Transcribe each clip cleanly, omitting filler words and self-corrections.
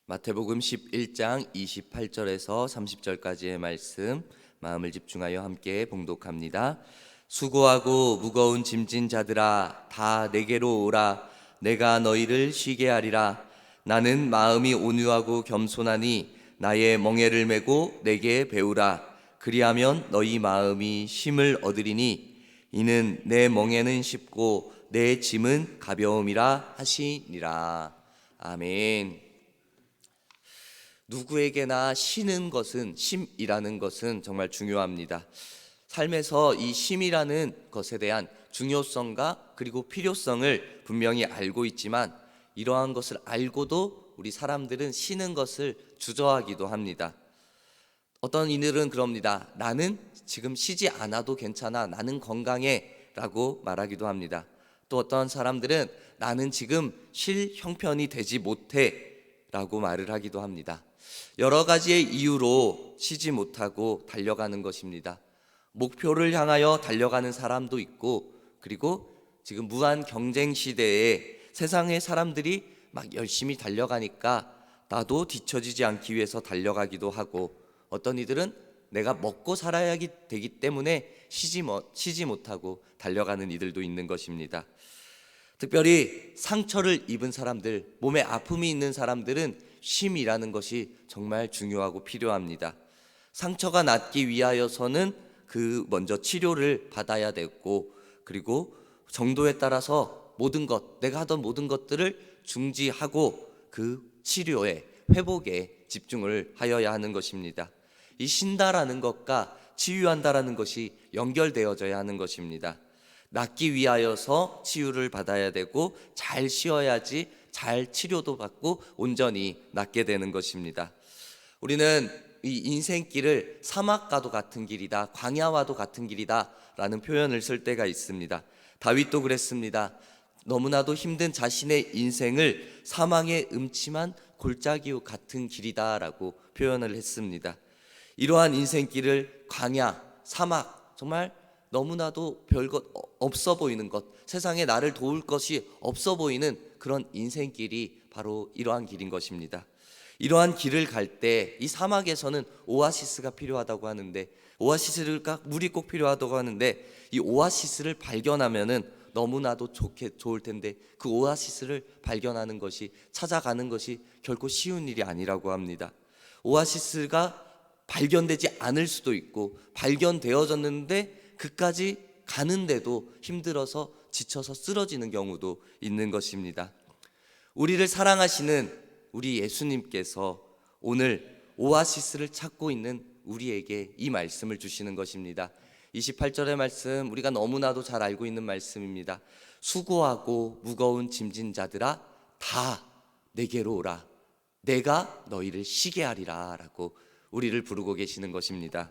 마태복음 11장 28절에서 30절까지의 말씀 마음을 집중하여 함께 봉독합니다. 수고하고 무거운 짐진 자들아 다 내게로 오라. 내가 너희를 쉬게 하리라. 나는 마음이 온유하고 겸손하니 나의 멍에를 메고 내게 배우라. 그리하면 너희 마음이 쉼을 얻으리니 이는 내 멍에는 쉽고 내 짐은 가벼움이라 하시니라. 아멘. 누구에게나 쉬는 것은, 쉼이라는 것은 정말 중요합니다. 삶에서 이 쉼이라는 것에 대한 중요성과 그리고 필요성을 분명히 알고 있지만 이러한 것을 알고도 우리 사람들은 쉬는 것을 주저하기도 합니다. 어떤 이들은 그럽니다. 나는 지금 쉬지 않아도 괜찮아. 나는 건강해 라고 말하기도 합니다. 또 어떤 사람들은 나는 지금 쉴 형편이 되지 못해 라고 말을 하기도 합니다. 여러 가지의 이유로 쉬지 못하고 달려가는 것입니다. 목표를 향하여 달려가는 사람도 있고, 그리고 지금 무한 경쟁 시대에 세상의 사람들이 막 열심히 달려가니까 나도 뒤처지지 않기 위해서 달려가기도 하고, 어떤 이들은 내가 먹고 살아야 되기 때문에 쉬지 못하고 달려가는 이들도 있는 것입니다. 특별히 상처를 입은 사람들, 몸에 아픔이 있는 사람들은 쉼이라는 것이 정말 중요하고 필요합니다. 상처가 낫기 위하여서는 먼저 치료를 받아야 되고, 그리고 정도에 따라서 모든 것, 내가 하던 모든 것들을 중지하고 그 치료에, 회복에 집중을 하여야 하는 것입니다. 이 쉰다라는 것과 치유한다라는 것이 연결되어져야 하는 것입니다. 낫기 위하여서 치유를 받아야 되고 잘 쉬어야지 잘 치료도 받고 온전히 낫게 되는 것입니다. 우리는 이 인생길을 사막과도 같은 길이다, 광야와도 같은 길이다 라는 표현을 쓸 때가 있습니다. 다윗도 그랬습니다. 너무나도 힘든 자신의 인생을 사망의 음침한 골짜기와 같은 길이다 라고 표현을 했습니다. 이러한 인생길을 광야, 사막, 정말 너무나도 별것 없어 보이는 것, 세상에 나를 도울 것이 없어 보이는 그런 인생길이 바로 이러한 길인 것입니다. 이러한 길을 갈 때 이 사막에서는 오아시스가 필요하다고 하는데, 오아시스가 물이 꼭 필요하다고 하는데, 이 오아시스를 발견하면은 너무나도 좋을 텐데 그 오아시스를 발견하는 것이, 찾아가는 것이 결코 쉬운 일이 아니라고 합니다. 오아시스가 발견되지 않을 수도 있고, 발견되어졌는데 그까지 가는데도 힘들어서 지쳐서 쓰러지는 경우도 있는 것입니다. 우리를 사랑하시는 우리 예수님께서 오늘 오아시스를 찾고 있는 우리에게 이 말씀을 주시는 것입니다. 28절의 말씀, 우리가 너무나도 잘 알고 있는 말씀입니다. 수고하고 무거운 짐진 자들아 다 내게로 오라. 내가 너희를 쉬게 하리라 라고 우리를 부르고 계시는 것입니다.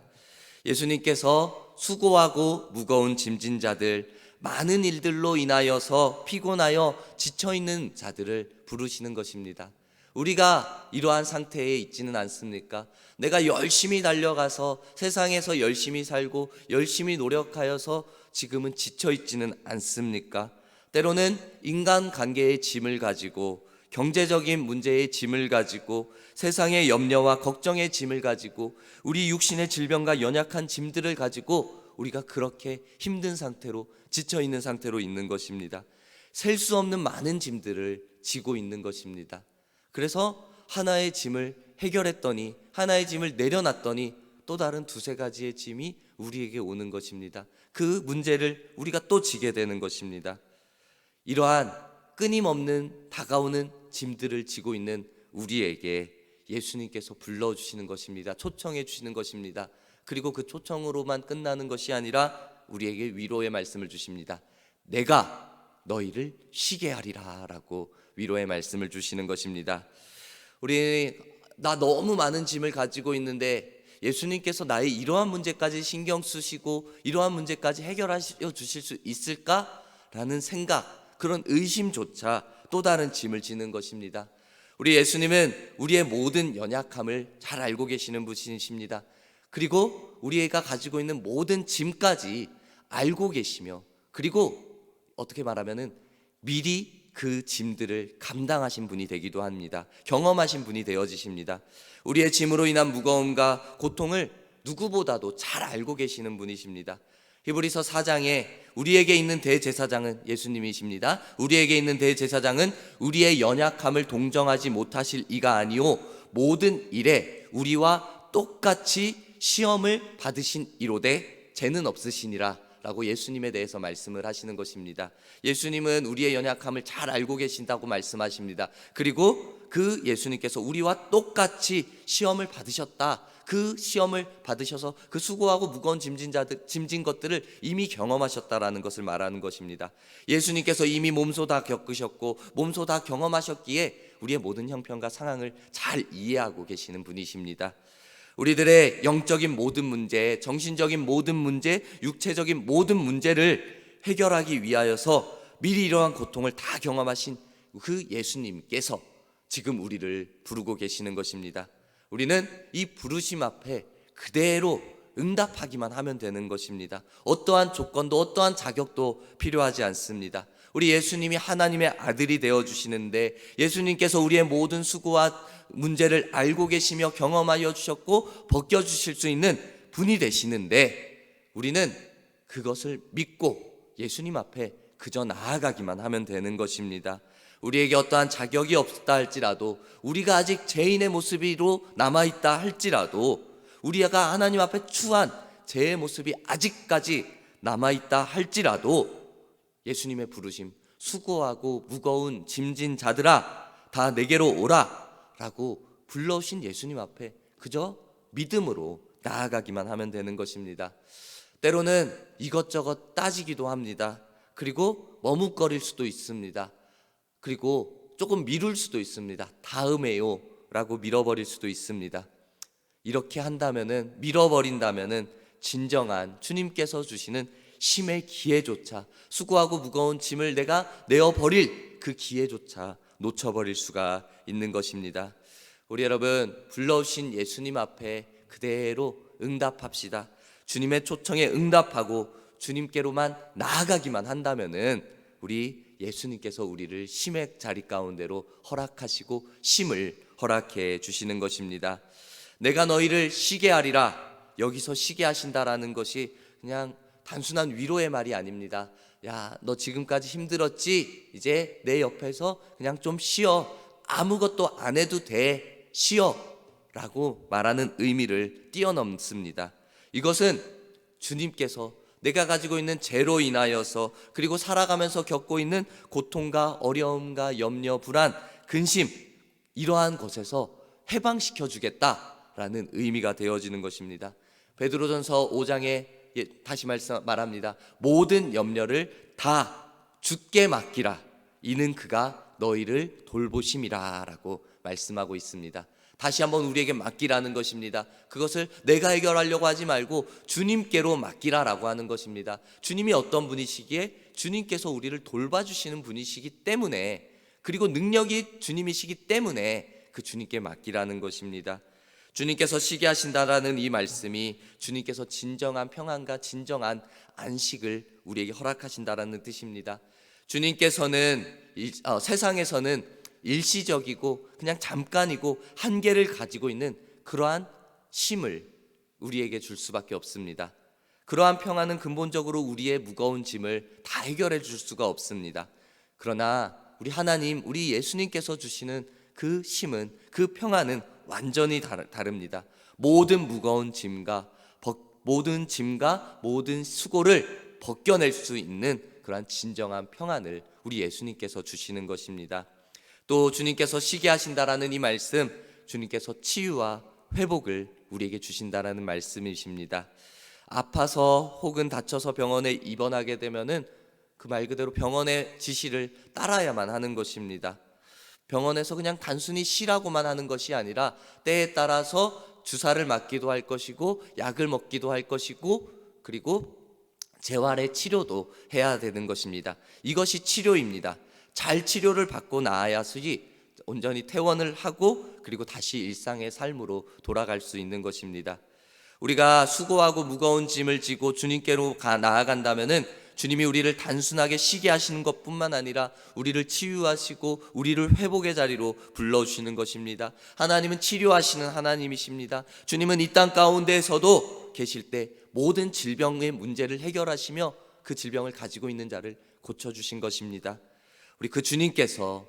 예수님께서 수고하고 무거운 짐진 자들, 많은 일들로 인하여서 피곤하여 지쳐있는 자들을 부르시는 것입니다. 우리가 이러한 상태에 있지는 않습니까? 내가 열심히 달려가서 세상에서 열심히 살고 열심히 노력하여서 지금은 지쳐있지는 않습니까? 때로는 인간관계의 짐을 가지고, 경제적인 문제의 짐을 가지고, 세상의 염려와 걱정의 짐을 가지고, 우리 육신의 질병과 연약한 짐들을 가지고 우리가 그렇게 힘든 상태로, 지쳐있는 상태로 있는 것입니다. 셀 수 없는 많은 짐들을 지고 있는 것입니다. 그래서 하나의 짐을 해결했더니, 하나의 짐을 내려놨더니 또 다른 두세 가지의 짐이 우리에게 오는 것입니다. 그 문제를 우리가 또 지게 되는 것입니다. 이러한 끊임없는 다가오는 짐들을 지고 있는 우리에게 예수님께서 불러주시는 것입니다. 초청해 주시는 것입니다. 그리고 그 초청으로만 끝나는 것이 아니라 우리에게 위로의 말씀을 주십니다. 내가 너희를 쉬게 하리라 라고 위로의 말씀을 주시는 것입니다. 나 너무 많은 짐을 가지고 있는데 예수님께서 나의 이러한 문제까지 신경 쓰시고 이러한 문제까지 해결하여 주실 수 있을까? 라는 생각, 그런 의심조차 또 다른 짐을 지는 것입니다. 우리 예수님은 우리의 모든 연약함을 잘 알고 계시는 분이십니다. 그리고 우리가 가지고 있는 모든 짐까지 알고 계시며, 그리고 어떻게 말하면은 미리 그 짐들을 감당하신 분이 되기도 합니다. 경험하신 분이 되어지십니다. 우리의 짐으로 인한 무거움과 고통을 누구보다도 잘 알고 계시는 분이십니다. 히브리서 4장에 우리에게 있는 대제사장은 예수님이십니다. 우리에게 있는 대제사장은 우리의 연약함을 동정하지 못하실 이가 아니오 모든 일에 우리와 똑같이 시험을 받으신 이로되 죄는 없으시니라 라고 예수님에 대해서 말씀을 하시는 것입니다. 예수님은 우리의 연약함을 잘 알고 계신다고 말씀하십니다. 그리고 그 예수님께서 우리와 똑같이 시험을 받으셨다. 그 시험을 받으셔서 그 수고하고 무거운 짐진 것들을 이미 경험하셨다라는 것을 말하는 것입니다. 예수님께서 이미 몸소 다 겪으셨고 몸소 다 경험하셨기에 우리의 모든 형편과 상황을 잘 이해하고 계시는 분이십니다. 우리들의 영적인 모든 문제, 정신적인 모든 문제, 육체적인 모든 문제를 해결하기 위하여서 미리 이러한 고통을 다 경험하신 그 예수님께서 지금 우리를 부르고 계시는 것입니다. 우리는 이 부르심 앞에 그대로 응답하기만 하면 되는 것입니다. 어떠한 조건도 어떠한 자격도 필요하지 않습니다. 우리 예수님이 하나님의 아들이 되어주시는데 예수님께서 우리의 모든 수고와 문제를 알고 계시며 경험하여 주셨고 벗겨주실 수 있는 분이 되시는데 우리는 그것을 믿고 예수님 앞에 그저 나아가기만 하면 되는 것입니다. 우리에게 어떠한 자격이 없다 할지라도 우리가 아직 죄인의 모습으로 남아있다 할지라도 우리가 하나님 앞에 추한 죄의 모습이 아직까지 남아있다 할지라도 예수님의 부르심 수고하고 무거운 짐진 자들아 다 내게로 오라 라고 불러오신 예수님 앞에 그저 믿음으로 나아가기만 하면 되는 것입니다. 때로는 이것저것 따지기도 합니다. 그리고 머뭇거릴 수도 있습니다. 그리고 조금 미룰 수도 있습니다. 다음에요 라고 미뤄버릴 수도 있습니다. 이렇게 한다면은 미뤄버린다면은 진정한 주님께서 주시는 쉼의 기회조차 수고하고 무거운 짐을 내가 내어버릴 그 기회조차 놓쳐버릴 수가 있는 것입니다. 우리 여러분 불러오신 예수님 앞에 그대로 응답합시다. 주님의 초청에 응답하고 주님께로만 나아가기만 한다면은 우리 예수님께서 우리를 쉼의 자리 가운데로 허락하시고 쉼을 허락해 주시는 것입니다. 내가 너희를 쉬게 하리라. 여기서 쉬게 하신다라는 것이 그냥 단순한 위로의 말이 아닙니다. 야, 너 지금까지 힘들었지? 이제 내 옆에서 그냥 좀 쉬어. 아무것도 안 해도 돼. 쉬어. 라고 말하는 의미를 뛰어넘습니다. 이것은 주님께서 내가 가지고 있는 죄로 인하여서 그리고 살아가면서 겪고 있는 고통과 어려움과 염려, 불안, 근심 이러한 것에서 해방시켜 주겠다라는 의미가 되어지는 것입니다. 베드로전서 5장에 다시 말합니다. 모든 염려를 다 주께 맡기라. 이는 그가 너희를 돌보심이라 라고 말씀하고 있습니다. 다시 한번 우리에게 맡기라는 것입니다. 그것을 내가 해결하려고 하지 말고 주님께로 맡기라라고 하는 것입니다. 주님이 어떤 분이시기에 주님께서 우리를 돌봐주시는 분이시기 때문에 그리고 능력이 주님이시기 때문에 그 주님께 맡기라는 것입니다. 주님께서 쉬게 하신다라는 이 말씀이 주님께서 진정한 평안과 진정한 안식을 우리에게 허락하신다라는 뜻입니다. 주님께서는 세상에서는 일시적이고 그냥 잠깐이고 한계를 가지고 있는 그러한 쉼을 우리에게 줄 수밖에 없습니다. 그러한 평안은 근본적으로 우리의 무거운 짐을 다 해결해 줄 수가 없습니다. 그러나 우리 하나님, 우리 예수님께서 주시는 그 쉼은, 그 평안은 완전히 다릅니다. 모든 무거운 짐과 모든 수고를 벗겨낼 수 있는 그러한 진정한 평안을 우리 예수님께서 주시는 것입니다. 또 주님께서 쉬게 하신다라는 이 말씀, 주님께서 치유와 회복을 우리에게 주신다라는 말씀이십니다. 아파서 혹은 다쳐서 병원에 입원하게 되면은 그 말 그대로 병원의 지시를 따라야만 하는 것입니다. 병원에서 그냥 단순히 쉬라고만 하는 것이 아니라 때에 따라서 주사를 맞기도 할 것이고 약을 먹기도 할 것이고 그리고 재활의 치료도 해야 되는 것입니다. 이것이 치료입니다. 잘 치료를 받고 나아야지 온전히 퇴원을 하고 그리고 다시 일상의 삶으로 돌아갈 수 있는 것입니다. 우리가 수고하고 무거운 짐을 지고 주님께로 나아간다면은 주님이 우리를 단순하게 쉬게 하시는 것뿐만 아니라 우리를 치유하시고 우리를 회복의 자리로 불러주시는 것입니다. 하나님은 치료하시는 하나님이십니다. 주님은 이 땅 가운데에서도 계실 때 모든 질병의 문제를 해결하시며 그 질병을 가지고 있는 자를 고쳐주신 것입니다. 우리 그 주님께서,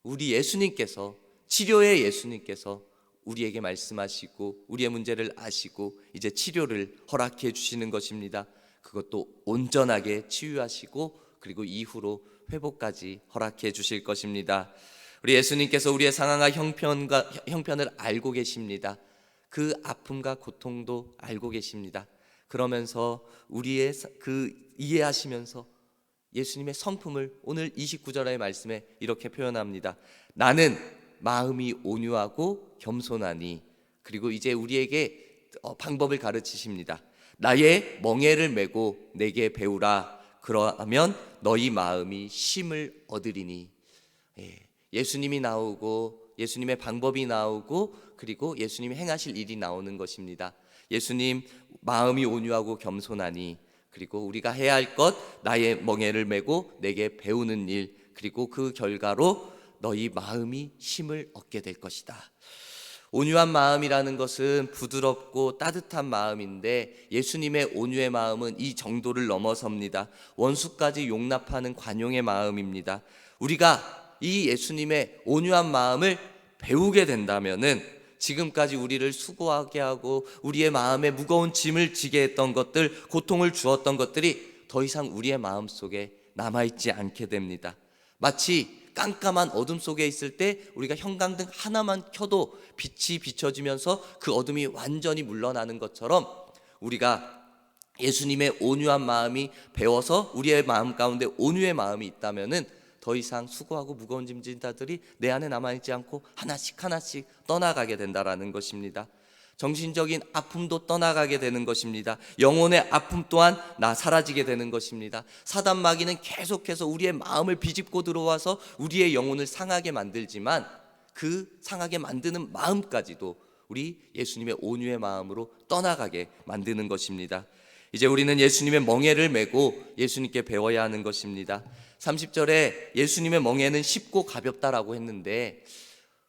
우리 예수님께서, 치료의 예수님께서 우리에게 말씀하시고 우리의 문제를 아시고 이제 치료를 허락해 주시는 것입니다. 그것도 온전하게 치유하시고 그리고 이후로 회복까지 허락해 주실 것입니다. 우리 예수님께서 우리의 상황과 형편을 알고 계십니다. 그 아픔과 고통도 알고 계십니다. 그러면서 우리의 이해하시면서 예수님의 성품을 오늘 29절의 말씀에 이렇게 표현합니다. 나는 마음이 온유하고 겸손하니. 그리고 이제 우리에게 방법을 가르치십니다. 나의 멍에를 메고 내게 배우라. 그러면 너희 마음이 쉼을 얻으리니. 예수님이 나오고 예수님의 방법이 나오고 그리고 예수님이 행하실 일이 나오는 것입니다. 예수님 마음이 온유하고 겸손하니. 그리고 우리가 해야 할 것, 나의 멍에를 메고 내게 배우는 일, 그리고 그 결과로 너희 마음이 쉼을 얻게 될 것이다. 온유한 마음이라는 것은 부드럽고 따뜻한 마음인데 예수님의 온유의 마음은 이 정도를 넘어섭니다. 원수까지 용납하는 관용의 마음입니다. 우리가 이 예수님의 온유한 마음을 배우게 된다면은 지금까지 우리를 수고하게 하고 우리의 마음에 무거운 짐을 지게 했던 것들, 고통을 주었던 것들이 더 이상 우리의 마음 속에 남아있지 않게 됩니다. 마치 깜깜한 어둠 속에 있을 때 우리가 형광등 하나만 켜도 빛이 비춰지면서 그 어둠이 완전히 물러나는 것처럼 우리가 예수님의 온유한 마음이 배워서 우리의 마음 가운데 온유의 마음이 있다면은 더 이상 수고하고 무거운 짐진자들이 내 안에 남아있지 않고 하나씩 하나씩 떠나가게 된다라는 것입니다. 정신적인 아픔도 떠나가게 되는 것입니다. 영혼의 아픔 또한 사라지게 되는 것입니다. 사단 마귀는 계속해서 우리의 마음을 비집고 들어와서 우리의 영혼을 상하게 만들지만 그 상하게 만드는 마음까지도 우리 예수님의 온유의 마음으로 떠나가게 만드는 것입니다. 이제 우리는 예수님의 멍에를 메고 예수님께 배워야 하는 것입니다. 30절에 예수님의 멍에는 쉽고 가볍다라고 했는데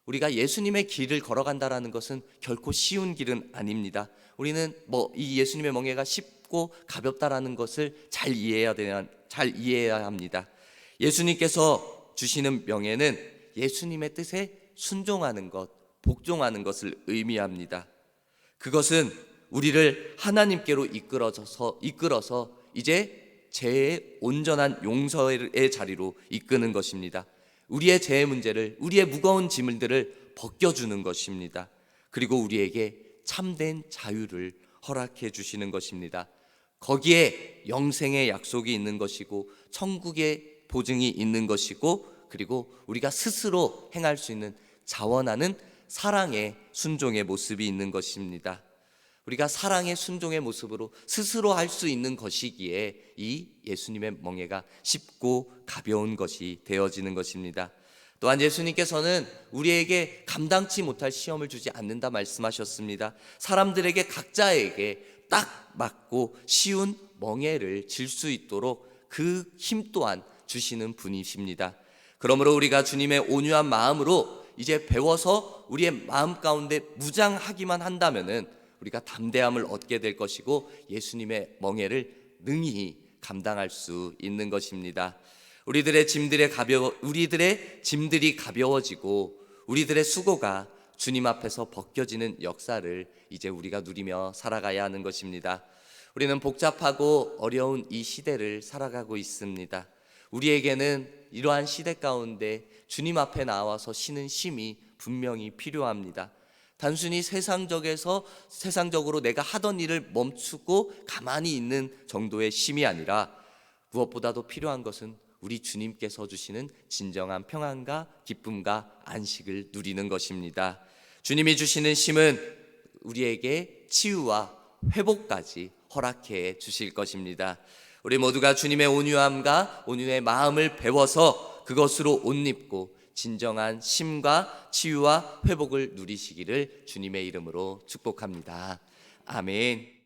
우리가 예수님의 길을 걸어간다라는 것은 결코 쉬운 길은 아닙니다. 우리는 이 예수님의 멍에가 쉽고 가볍다라는 것을 잘 이해해야 합니다. 예수님께서 주시는 명예는 예수님의 뜻에 순종하는 것, 복종하는 것을 의미합니다. 그것은 우리를 하나님께로 이끌어서 이제 죄의 온전한 용서의 자리로 이끄는 것입니다. 우리의 죄의 문제를, 우리의 무거운 짐들을 벗겨주는 것입니다. 그리고 우리에게 참된 자유를 허락해 주시는 것입니다. 거기에 영생의 약속이 있는 것이고 천국의 보증이 있는 것이고 그리고 우리가 스스로 행할 수 있는 자원하는 사랑의 순종의 모습이 있는 것입니다. 우리가 사랑의 순종의 모습으로 스스로 할 수 있는 것이기에 이 예수님의 멍에가 쉽고 가벼운 것이 되어지는 것입니다. 또한 예수님께서는 우리에게 감당치 못할 시험을 주지 않는다 말씀하셨습니다. 사람들에게 각자에게 딱 맞고 쉬운 멍에를 질 수 있도록 그 힘 또한 주시는 분이십니다. 그러므로 우리가 주님의 온유한 마음으로 이제 배워서 우리의 마음 가운데 무장하기만 한다면은 우리가 담대함을 얻게 될 것이고 예수님의 멍에를 능히 감당할 수 있는 것입니다. 우리들의 짐들이 가벼워지고 우리들의 수고가 주님 앞에서 벗겨지는 역사를 이제 우리가 누리며 살아가야 하는 것입니다. 우리는 복잡하고 어려운 이 시대를 살아가고 있습니다. 우리에게는 이러한 시대 가운데 주님 앞에 나와서 쉬는 쉼이 분명히 필요합니다. 단순히 세상적으로 내가 하던 일을 멈추고 가만히 있는 정도의 쉼이 아니라 무엇보다도 필요한 것은 우리 주님께서 주시는 진정한 평안과 기쁨과 안식을 누리는 것입니다. 주님이 주시는 쉼은 우리에게 치유와 회복까지 허락해 주실 것입니다. 우리 모두가 주님의 온유함과 온유의 마음을 배워서 그것으로 옷 입고 진정한 쉼과 치유와 회복을 누리시기를 주님의 이름으로 축복합니다. 아멘.